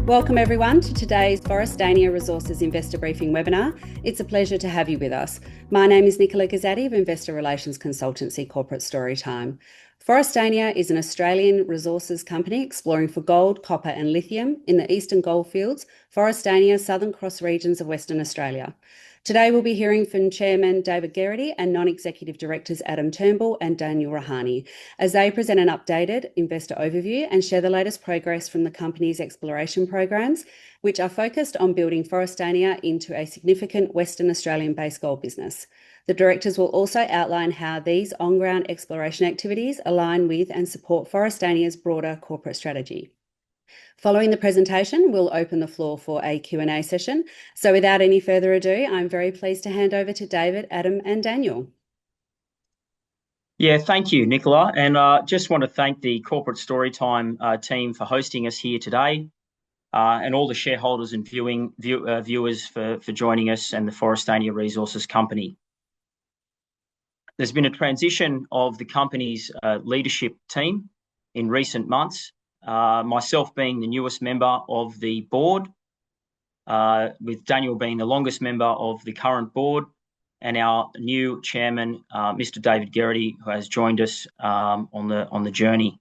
Welcome everyone to today's Forrestania Resources Investor Briefing webinar. It's a pleasure to have you with us. My name is Geraghty of Investor Relations Consultancy Corporate Storytime. Forrestania is an Australian resources company exploring for gold, copper and lithium in the eastern goldfields, Forrestania, Southern Cross regions of Western Australia. Today we'll be hearing from Chairman David Geraghty and Non-Executive Directors Adam Turnbull and Daniel Raihani as they present an updated investor overview and share the latest progress from the company's exploration programs, which are focused on building Forrestania into a significant Western Australian-based gold business. The directors will also outline how these on-ground exploration activities align with and support Forrestania's broader corporate strategy. Following the presentation, we'll open the floor for a Q&A session. So without any further ado, I'm very pleased to hand over to David, Adam and Daniel. Yeah, thank you, Nicola. And just want to thank the Corporate Storytime team for hosting us here today and all the shareholders and viewers for joining us and the Forrestania Resources Company. There's been a transition of the company's leadership team in recent months. Myself being the newest member of the board, with Daniel being the longest member of the current board, and our new chairman, Mr. David Geraghty, who has joined us on the journey.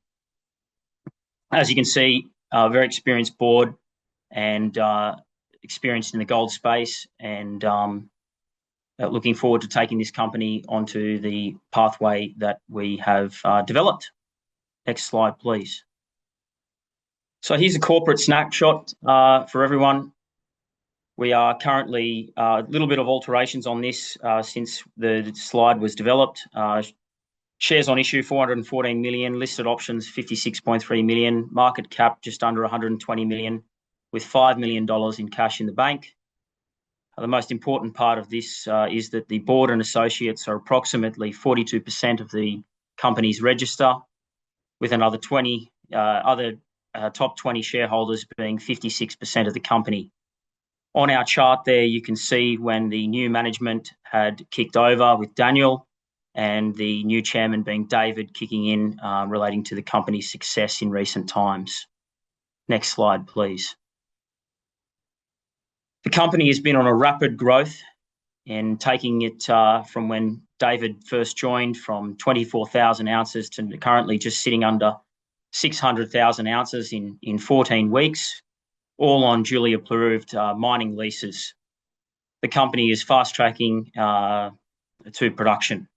As you can see, a very experienced board and experienced in the gold space, and looking forward to taking this company onto the pathway that we have developed. Next slide, please. So here's a corporate snapshot for everyone. We are currently a little bit of alterations on this since the slide was developed. Shares on issue 414 million, listed options 56.3 million, market cap just under 120 million, with $5 million in cash in the bank. The most important part of this is that the board and associates are approximately 42% of the company's register, with another 20 top 20 shareholders being 56% of the company. On our chart there, you can see when the new management had kicked over with Daniel and the new chairman being David kicking in relating to the company's success in recent times. Next slide, please. The company has been on a rapid growth and taking it from when David first joined from 24,000 ounces to currently just sitting under 600,000 ounces in 14 weeks, all on duly approved mining leases. The company is fast-tracking to production.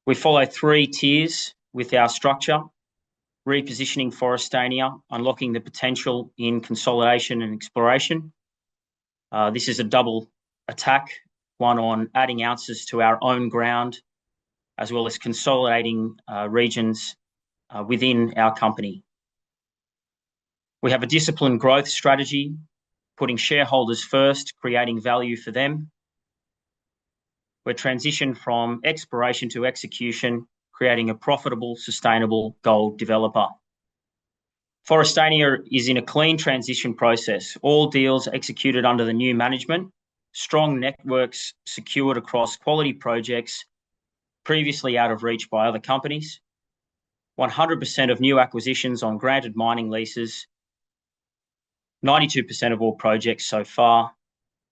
We follow 3 tiers with our structure: repositioning Forrestania, unlocking the potential in consolidation and exploration. This is a double attack, one on adding ounces to our own ground, as well as consolidating regions within our company. We have a disciplined growth strategy, putting shareholders first, creating value for them. We're transitioned from exploration to execution, creating a profitable, sustainable gold developer. Forrestania is in a clean transition process. All deals executed under the new management, strong networks secured across quality projects previously out of reach by other companies, 100% of new acquisitions on granted mining leases, 92% of all projects so far.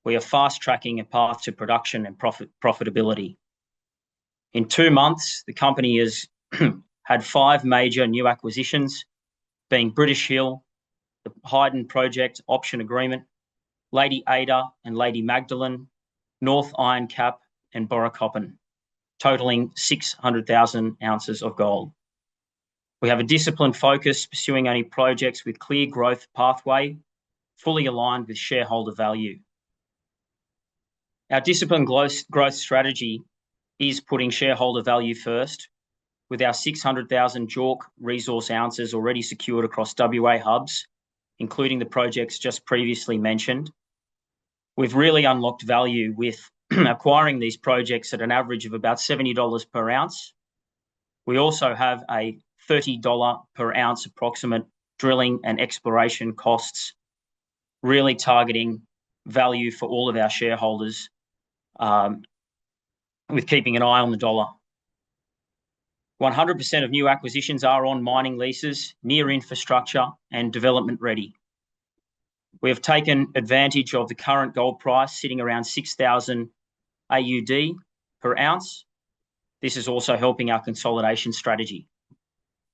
We are fast-tracking a path to production and profitability. In 2 months, the company has had 5 major new acquisitions, being British Hill, the Hayden Project option agreement, Lady Ada and Lady Magdalene, North Iron Cap and Borracoppin, totaling 600,000 ounces of gold. We have a disciplined focus, pursuing only projects with clear growth pathway, fully aligned with shareholder value. Our disciplined growth strategy is putting shareholder value first, with our 600,000 JORC resource ounces already secured across WA hubs, including the projects just previously mentioned. We've really unlocked value with acquiring these projects at an average of about $70 per ounce. We also have a $30 per ounce approximate drilling and exploration costs, really targeting value for all of our shareholders, with keeping an eye on the dollar. 100% of new acquisitions are on mining leases, near infrastructure and development ready. We have taken advantage of the current gold price sitting around 6,000 AUD per ounce. This is also helping our consolidation strategy.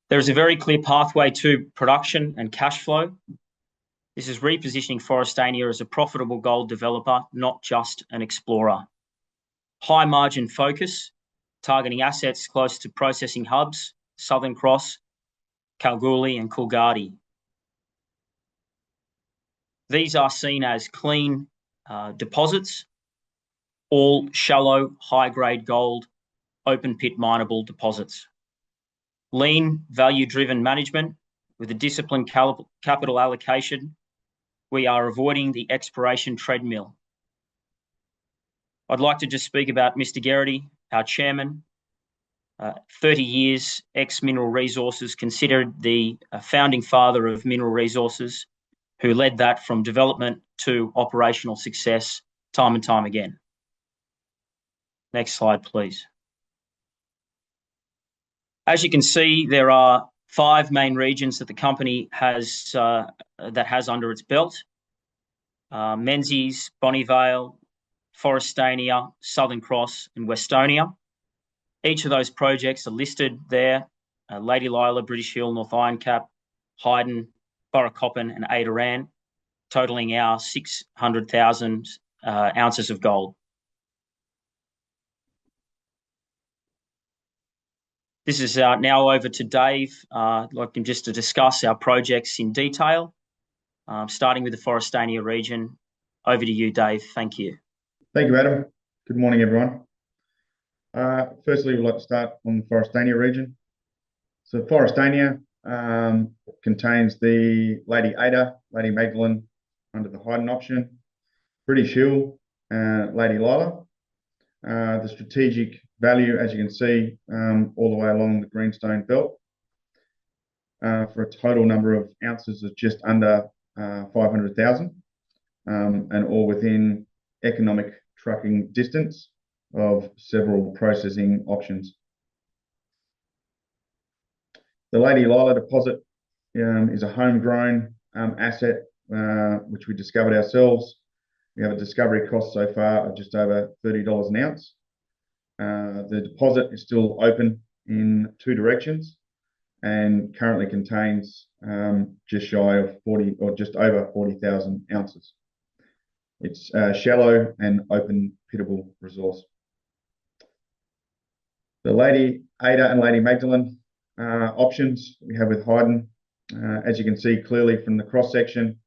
There is a very clear pathway to production and cash flow. This is repositioning Forrestania as a profitable gold developer, not just an explorer. High margin focus, targeting assets close to processing hubs, Southern Cross, Kalgoorlie and Geraghty. These are seen as clean deposits, all shallow, high-grade gold, open-pit mineable deposits. Lean, value-driven management with a disciplined capital allocation. We are avoiding the exploration treadmill. I'd like to just speak about Mr. Geraghty, our chairman. 30 years ex-Mineral Resources, considered the founding father of Mineral Resources, who led that from development to operational success time and time again. Next slide, please. As you can see, there are 5 main regions that the company has under its belt: Menzies, Bonnie Vale, Forrestania, Southern Cross, and Westonia. Each of those projects are listed there: Lady Lila, British Hill, North Iron Cap, Hyden, Burracoppin, and Adaran, totaling our 600,000 ounces of gold. This is now over to Dave. I'd like him just to discuss our projects in detail, starting with the Forrestania region. Over to you, Dave. Thank you. Thank you, Adam. Good morning, everyone. Firstly, we'd like to start on the Forrestania region. So Forrestania contains the Lady Ada, Lady Magdalene under the Hyden option, British Hill, Lady Lila. The strategic value, as you can see, all the way along the greenstone belt, for a total number of ounces of just under 500,000, and all within economic trucking distance of several processing options. The Lady Lila deposit is a homegrown asset which we discovered ourselves. We have a discovery cost so far of just over $30 an ounce. The deposit is still open in 2 directions and currently contains just shy of 40 or just over 40,000 ounces. It's a shallow and open pittable resource. The Lady Ada and Lady Magdalene options we have with Hyden, as you can see clearly from the cross section,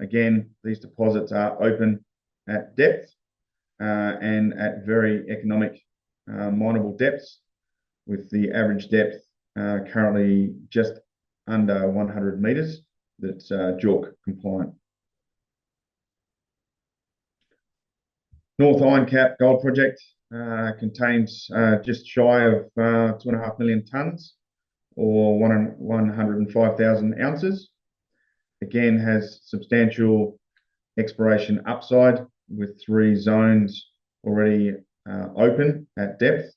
again, these deposits are open at depth and at very economic mineable depths, with the average depth currently just under 100 metres. That's JORC compliant. North Iron Cap Gold Project contains just shy of 2.5 million tonnes, or 105,000 ounces. Again, has substantial exploration upside with 3 zones already open at depth,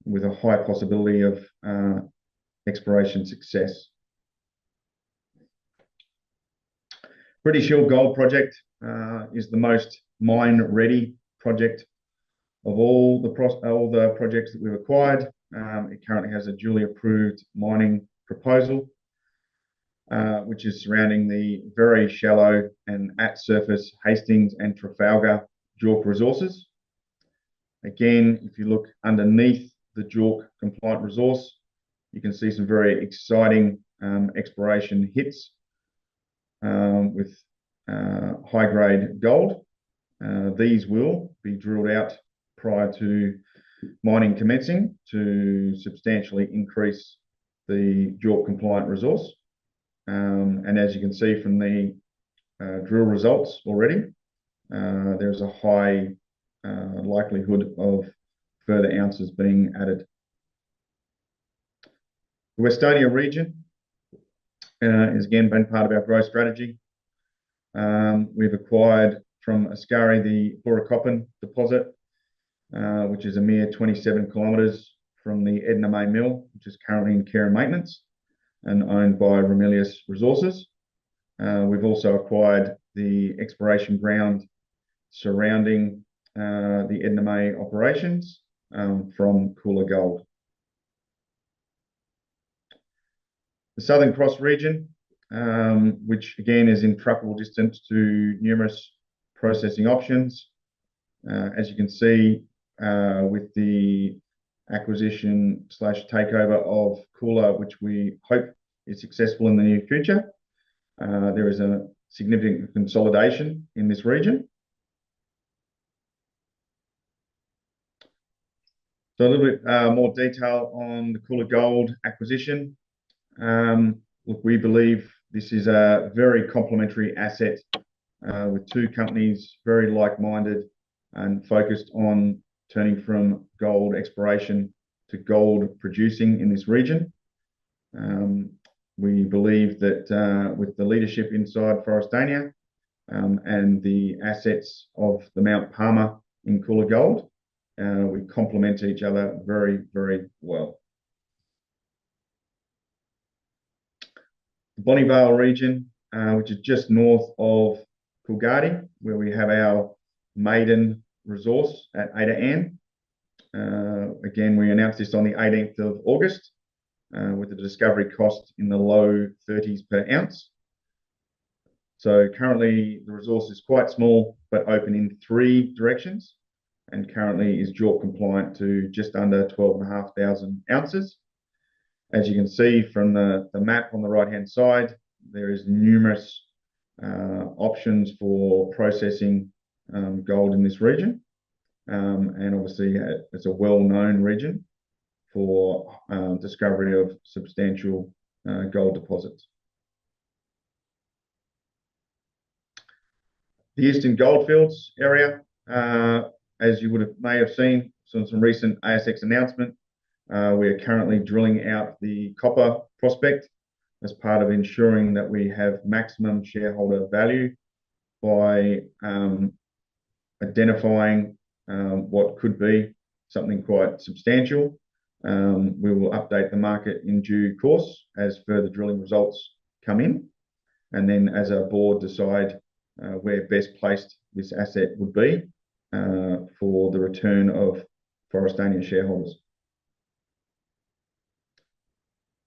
with a high possibility of exploration success. British Hill Gold Project is the most mine-ready project of all the projects that we've acquired. It currently has a duly approved mining proposal, which is surrounding the very shallow and at-surface Hastings and Trafalgar JORC resources. Again, if you look underneath the JORC compliant resource, you can see some very exciting exploration hits with high-grade gold. These will be drilled out prior to mining commencing to substantially increase the JORC compliant resource. And as you can see from the drill results already, there's a high likelihood of further ounces being added. The Westonia region has again been part of our growth strategy. We've acquired from Ascari the Burracoppin deposit, which is a mere 27 kilometres from the Edna May Mill, which is currently in care and maintenance and owned by Ramelius Resources. We've also acquired the exploration ground surrounding the Edna May operations from Cooler Gold. The Southern Cross region, which again is in truckable distance to numerous processing options. As you can see, with the acquisition / takeover of Cooler, which we hope is successful in the near future, there is a significant consolidation in this region. So a little bit more detail on the Cooler Gold acquisition. Look, we believe this is a very complementary asset with two companies very like-minded and focused on turning from gold exploration to gold producing in this region. We believe that with the leadership inside Forrestania and the assets of the Mount Palmer in Cooler Gold, we complement each other very, very well. The Bonnie Vale region, which is just north of Geraghty, where we have our maiden resource at Ada Ann. Again, we announced this on the 18th of August with a discovery cost in the low 30s per ounce. So currently the resource is quite small, but open in 3 directions, and currently is JORC compliant to just under 12,500 ounces. As you can see from the map on the right-hand side, there is numerous options for processing gold in this region. And obviously it's a well-known region for discovery of substantial gold deposits. The Eastern Goldfields area, as you may have seen from some recent ASX announcement, we are currently drilling out the copper prospect as part of ensuring that we have maximum shareholder value by identifying what could be something quite substantial. We will update the market in due course as further drilling results come in, and then as a board decide where best placed this asset would be for the return of Forrestania shareholders.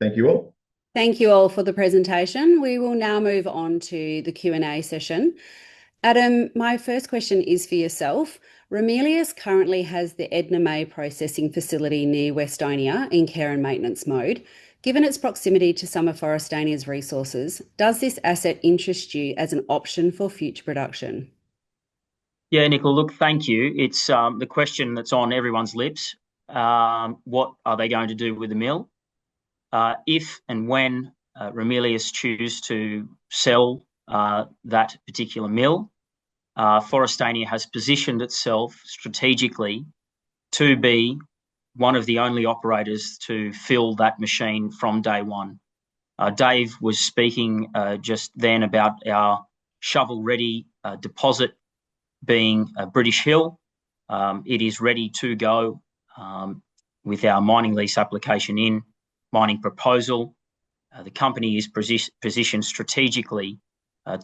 Thank you all. Thank you all for the presentation. We will now move on to the Q&A session. Adam, my first question is for yourself. Ramelius currently has the Edna May processing facility near Westonia in care and maintenance mode. Given its proximity to some of Forrestania's resources, does this asset interest you as an option for future production? Yeah, Nicola, look, thank you. It's the question that's on everyone's lips. What are they going to do with the mill? If and when Ramelius choose to sell that particular mill, Forrestania has positioned itself strategically to be one of the only operators to fill that machine from day one. Dave was speaking just then about our shovel-ready deposit being British Hill. It is ready to go with our mining lease application in, mining proposal. The company is positioned strategically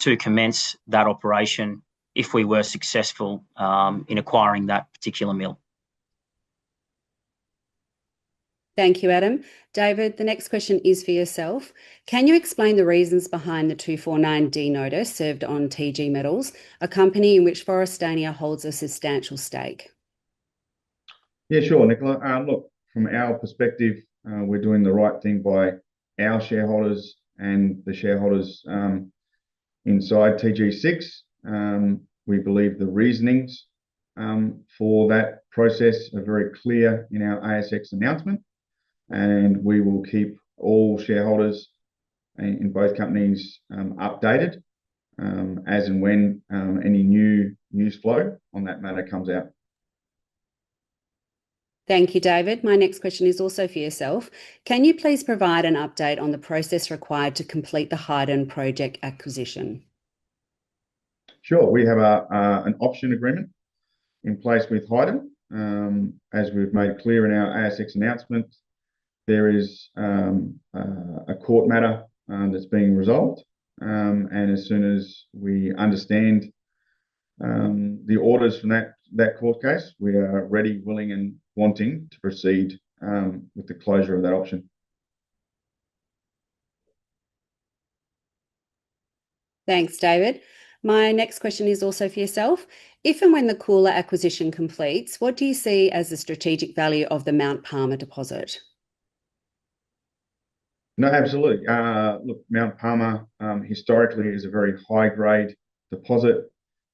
to commence that operation if we were successful in acquiring that particular mill. Thank you, Adam. David, the next question is for yourself. Can you explain the reasons behind the 249D notice served on TG Metals, a company in which Forrestania holds a substantial stake? Yeah, sure, Nicola. Look, from our perspective, we're doing the right thing by our shareholders and the shareholders inside TG6. We believe the reasonings for that process are very clear in our ASX announcement, and we will keep all shareholders in both companies updated as and when any new news flow on that matter comes out. Thank you, David. My next question is also for yourself. Can you please provide an update on the process required to complete the Haydn project acquisition? Sure. We have an option agreement in place with Haydn, As we've made clear in our ASX announcement, there is a court matter that's being resolved. And as soon as we understand the orders from that court case, we are ready, willing, and wanting to proceed with the closure of that option. Thanks, David. My next question is also for yourself. If and when the Cooler acquisition completes, what do you see as the strategic value of the Mount Palmer deposit? No, absolutely. Look, Mount Palmer historically is a very high-grade deposit.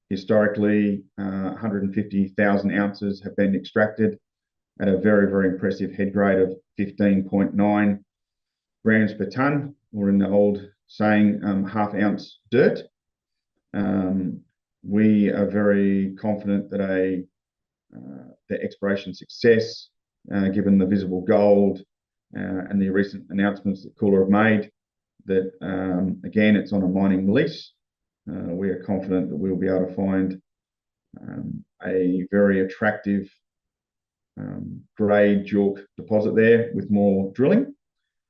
Historically, 150,000 ounces have been extracted at a very, very impressive head grade of 15.9 grams per tonne, or in the old saying, half-ounce dirt. We are very confident that the exploration success, given the visible gold and the recent announcements that Cooler have made, that again, it's on a mining lease. We are confident that we'll be able to find a very attractive grade JORC deposit there with more drilling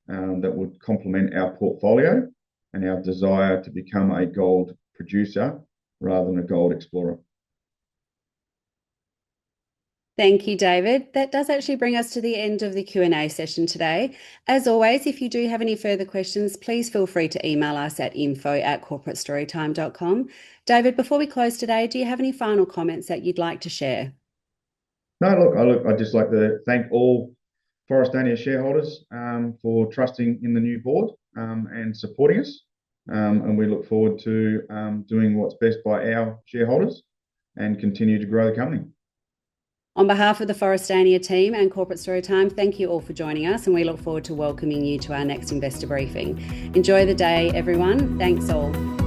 that would complement our portfolio and our desire to become a gold producer rather than a gold explorer. Thank you, David. That does actually bring us to the end of the Q&A session today. As always, if you do have any further questions, please feel free to email us at info@corporatestorytime.com. David, before we close today, do you have any final comments that you'd like to share? No, look, I'd just like to thank all Forrestania shareholders for trusting in the new board and supporting us. And we look forward to doing what's best by our shareholders and continue to grow the company. On behalf of the Forrestania team and Corporate Storytime, thank you all for joining us, and we look forward to welcoming you to our next investor briefing. Enjoy the day, everyone. Thanks all.